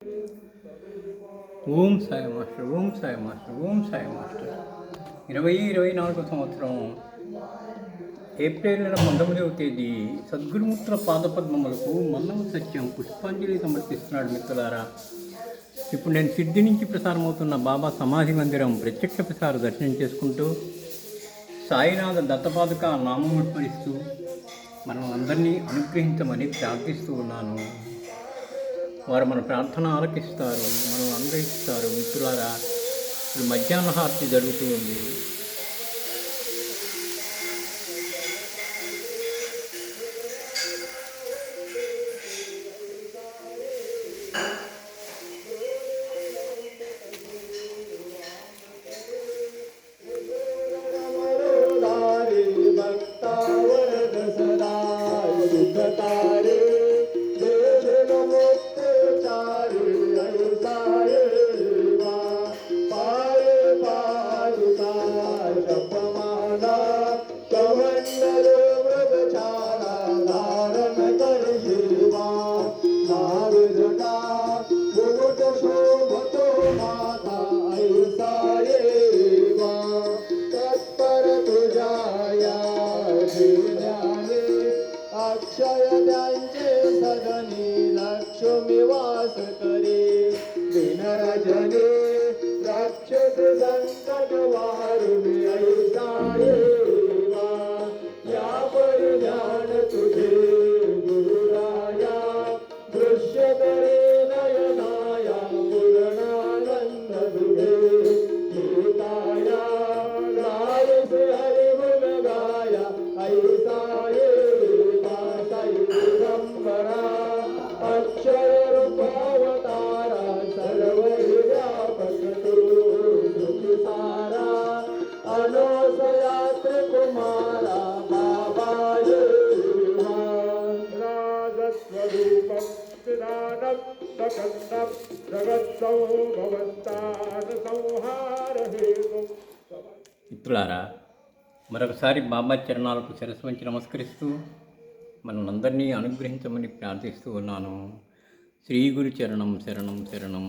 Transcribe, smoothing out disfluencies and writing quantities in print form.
Om Sai master, Om Sai master, Om Sai master. 2024 సంవత్సరం April నెల 19వ తేదీ సద్గురుమూర్తుల పాదపద్మములకు మన్నము సత్యం పుష్పాంజలి సమర్పిస్తున్నాడు. మిత్రులారా, ఇప్పుడు నేను సిద్ధి నుంచి ప్రసారమవుతున్న బాబా సమాధి మందిరం ప్రత్యక్ష ప్రసార దర్శనం చేసుకుంటూ సాయినాథ దత్తపాదుక నామం స్మరిస్తూ మనం అందరినీ అనుగ్రహించమని ప్రార్థిస్తూ ఉన్నాను. వారు మన ప్రార్థన ఆలకిస్తారు, మనం అనుగ్రహిస్తారు. మిత్రులారా, ఇప్పుడు మధ్యాహ్న హారతి జరుగుతూ ఉంది. लक्ष्मीवास करे विनरजने राक्षस संकट वारुणी ऐसाये या परिधान तुझे गुरुराया दृश्य करे नयनाया पूर्णानंद दुहे गीताया गाय से हरि गुण गाया ऐसाये दिगंबरा अक्षर रूपावतारा सर्व व्यापक तू सुखी सारा अनोसयात्र कुमारा बाबा राजस्वरूपं चिदानं सकन्दं जगत्सौभवस्थान संहार हेतु. మిత్రులారా, మరొకసారి బాబా చరణాలకు శిరస్సు వంచి నమస్కరిస్తూ మనందరినీ అనుగ్రహించమని ప్రార్థిస్తూ ఉన్నాను. శ్రీ గురు చరణం శరణం శరణం.